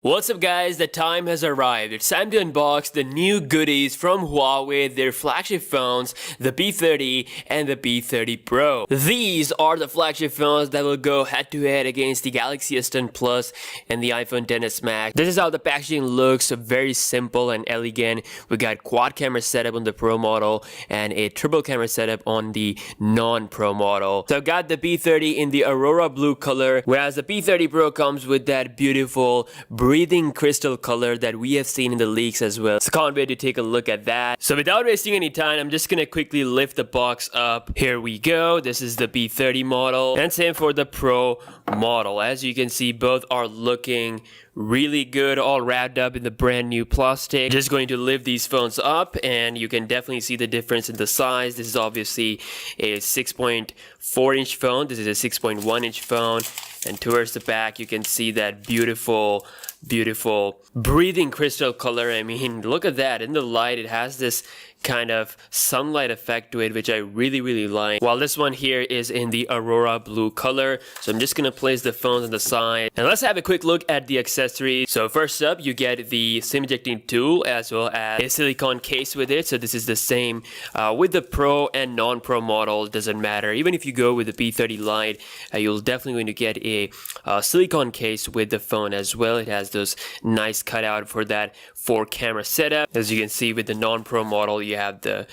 What's up guys, the time has arrived. It's time to unbox the new goodies from Huawei, their flagship phones, the P30 and the P30 Pro. These are the flagship phones that will go head to head against the Galaxy S10 Plus and the iPhone XS Max. This is how the packaging looks, very simple and elegant. We got quad camera setup on the Pro model and a triple camera setup on the non-Pro model. So I've got the P30 in the Aurora blue color, whereas the P30 Pro comes with that beautiful breathing crystal color that we have seen in the leaks as well. So can't wait to take a look at that. So without wasting any time, I'm just gonna quickly lift the box up. Here we go. This is the P30 model and same for the Pro model. As you can see, both are looking really good, all wrapped up in the brand new plastic. Just going to lift these phones up and you can definitely see the difference in the size. This is obviously a 6.4 inch phone. This is a 6.1 inch phone. And towards the back, you can see that beautiful breathing crystal color. I mean, look at that. In the light, it has this kind of sunlight effect to it, which I really like. While this one here is in the Aurora blue color. So I'm just gonna place the phones on the side. And let's have a quick look at the accessories. So first up, you get the SIM ejecting tool as well as a silicone case with it. So this is the same with the Pro and non-Pro model. Doesn't matter. Even if you go with the P30 Lite, you'll definitely going to get a silicone case with the phone as well. It has those nice cutout for that 4-camera setup. As you can see with the non-Pro model, you have the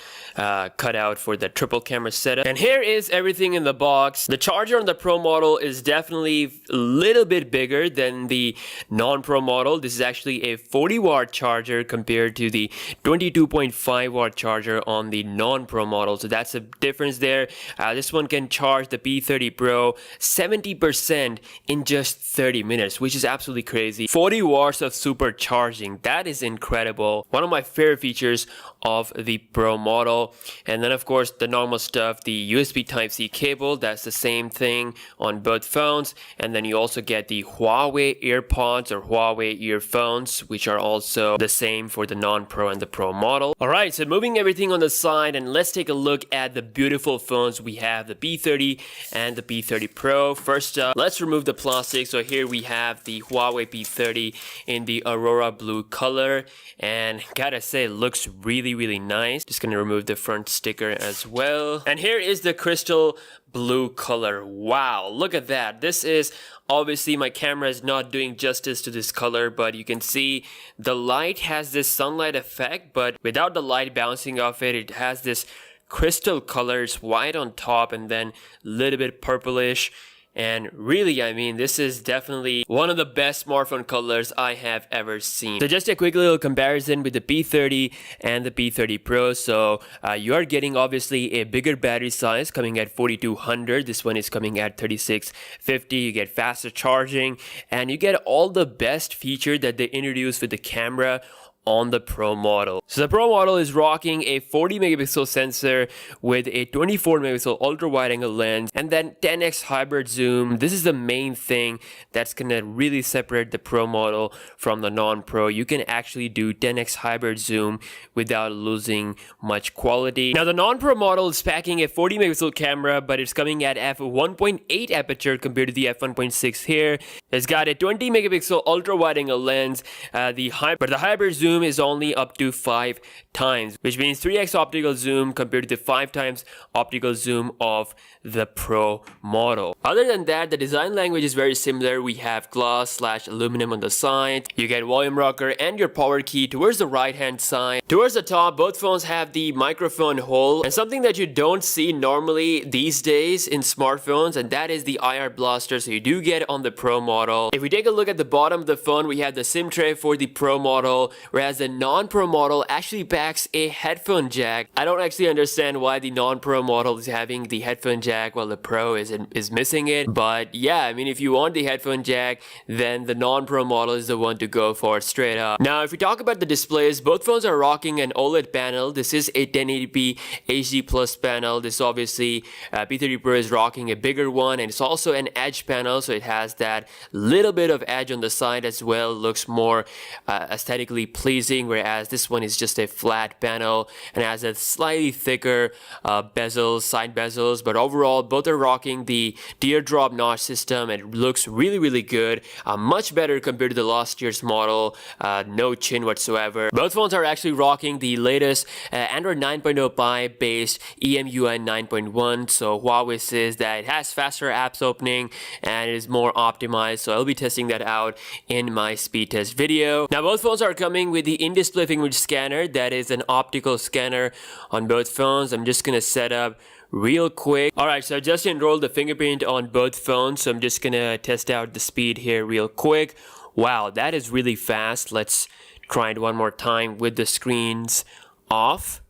cutout for the triple camera setup. And here is everything in the box. The charger on the Pro model is definitely a little bit bigger than the non-Pro model. This is actually a 40-watt charger compared to the 22.5-watt charger on the non-Pro model. So that's a difference there. This one can charge the P30 Pro 70% in just 30 minutes, which is absolutely crazy. 40 watts of supercharging. That is incredible. One of my favorite features of the Pro model. And then of course the normal stuff, the USB Type-C cable, that's the same thing on both phones. And then you also get the Huawei AirPods or Huawei earphones, which are also the same for the non-Pro and the Pro model. Alright, so moving everything on the side, and let's take a look at the beautiful phones we have, the P30 and the P30 Pro. First up, let's remove the plastic. So here we have the Huawei P30 in the Aurora blue color, and gotta say, it looks really nice. Just gonna remove the front sticker as well. And here is the crystal blue color. Wow, look at that. This is obviously, my camera is not doing justice to this color, but you can see the light has this sunlight effect, but without the light bouncing off it, it has this crystal colors, white on top and then a little bit purplish. And really, I mean, this is definitely one of the best smartphone colors I have ever seen. So just a quick little comparison with the P30 and the P30 Pro. So you are getting obviously a bigger battery size coming at 4200. This one is coming at 3650. You get faster charging and you get all the best feature that they introduced with the camera on the Pro model. So the Pro model is rocking a 40 megapixel sensor with a 24 megapixel ultra wide angle lens and then 10x hybrid zoom. This is the main thing that's gonna really separate the Pro model from the non-Pro. You can actually do 10x hybrid zoom without losing much quality. Now the non-Pro model is packing a 40 megapixel camera, but it's coming at f1.8 aperture compared to the f1.6 here. It's got a 20 megapixel ultra wide angle lens. But the hybrid zoom is only up to 5 times, which means 3x optical zoom compared to the 5 times optical zoom of the Pro model. Other than that, the design language is very similar. We have glass/aluminum on the side. You get volume rocker and your power key towards the right hand side. Towards the top, both phones have the microphone hole, and something that you don't see normally these days in smartphones, and that is the IR blaster. So you do get on the Pro model. If we take a look at the bottom of the phone, we have the SIM tray for the Pro model, whereas the non-Pro model actually packs a headphone jack. I don't actually understand why the non-Pro model is having the headphone jack while the Pro is missing it. But yeah, I mean, if you want the headphone jack, then the non-Pro model is the one to go for straight up. Now, if we talk about the displays, both phones are rocking an OLED panel. This is a 1080p HD Plus panel. This obviously P30 Pro is rocking a bigger one, and it's also an edge panel, so it has that little bit of edge on the side as well. Looks more aesthetically pleasing pleasing, whereas this one is just a flat panel and has a slightly thicker bezels, side bezels. But overall, both are rocking the teardrop notch system. It looks really good, much better compared to the last year's model. No chin whatsoever. Both phones are actually rocking the latest Android 9.0 Pie based EMUI 9.1. So Huawei says that it has faster apps opening and it is more optimized. So I'll be testing that out in my speed test video. Now both phones are coming with the in-display fingerprint scanner. That is an optical scanner on both phones. I'm just gonna set up real quick. Alright, so I just enrolled the fingerprint on both phones, so I'm just gonna test out the speed here real quick. Wow, that is really fast. Let's try it one more time with the screens off.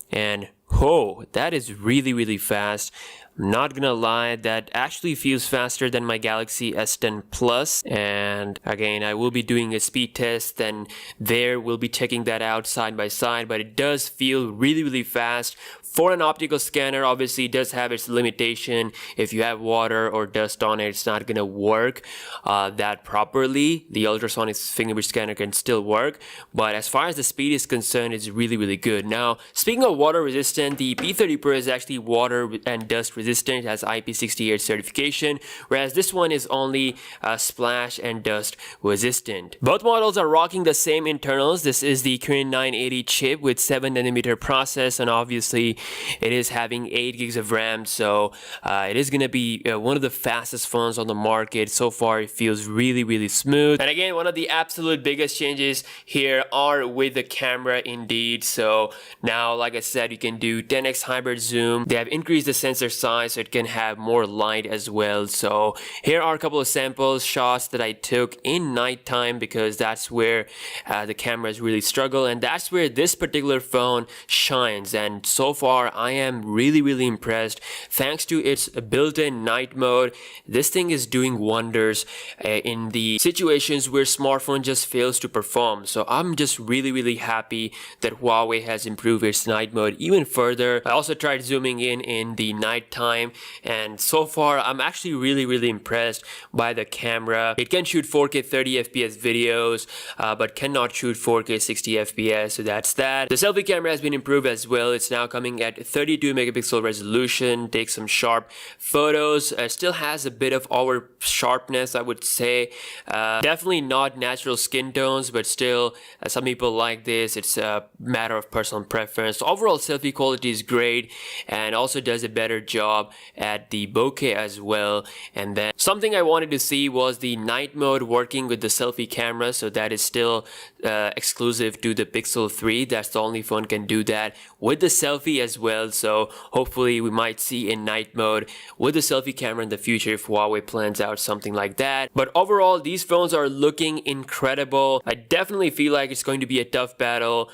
And oh, that is really fast. I'm not gonna lie, that actually feels faster than my Galaxy S10 Plus. And again, I will be doing a speed test, and there we'll be checking that out side by side, but it does feel really fast. For an optical scanner, obviously it does have its limitation. If you have water or dust on it, it's not gonna work that properly. The ultrasonic fingerprint scanner can still work, but as far as the speed is concerned, it's really good. Now, speaking of water resistant, the P30 Pro is actually water and dust resistant. It has IP68 certification, whereas this one is only splash and dust resistant. Both models are rocking the same internals. This is the Kirin 980 chip with 7nm process, and obviously it is having 8 gigs of RAM, so it is gonna be one of the fastest phones on the market. So far it feels really smooth. And again, one of the absolute biggest changes here are with the camera indeed. So now, like I said, you can do 10x hybrid zoom. They have increased the sensor size so it can have more light as well. So here are a couple of samples shots that I took in nighttime, because that's where the cameras really struggle, and that's where this particular phone shines. And so far I am really impressed. Thanks to its built-in night mode, this thing is doing wonders in the situations where smartphone just fails to perform. So I'm just really happy that Huawei has improved its night mode even further. I also tried zooming in the night time, and so far I'm actually really impressed by the camera. It can shoot 4K 30 FPS videos, but cannot shoot 4K 60 FPS, so that's that. The selfie camera has been improved as well. It's now coming at 32 megapixel resolution, takes some sharp photos, still has a bit of over sharpness, I would say. Definitely not natural skin tones, but still some people like this. It's a matter of personal preference. Overall selfie quality is great, and also does a better job at the bokeh as well. And then something I wanted to see was the night mode working with the selfie camera, so that is still exclusive to the Pixel 3. That's the only phone can do that with the selfie as well. So hopefully we might see in night mode with the selfie camera in the future if Huawei plans out something like that. But overall, these phones are looking incredible. I definitely feel like it's going to be a tough battle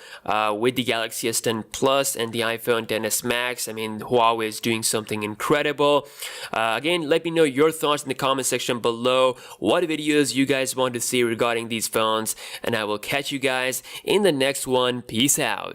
with the Galaxy S10 Plus and the iPhone XS Max. I mean, Huawei is doing something incredible. Again, let me know your thoughts in the comment section below. What videos you guys want to see regarding these phones, and I will catch you guys in the next one. Peace out.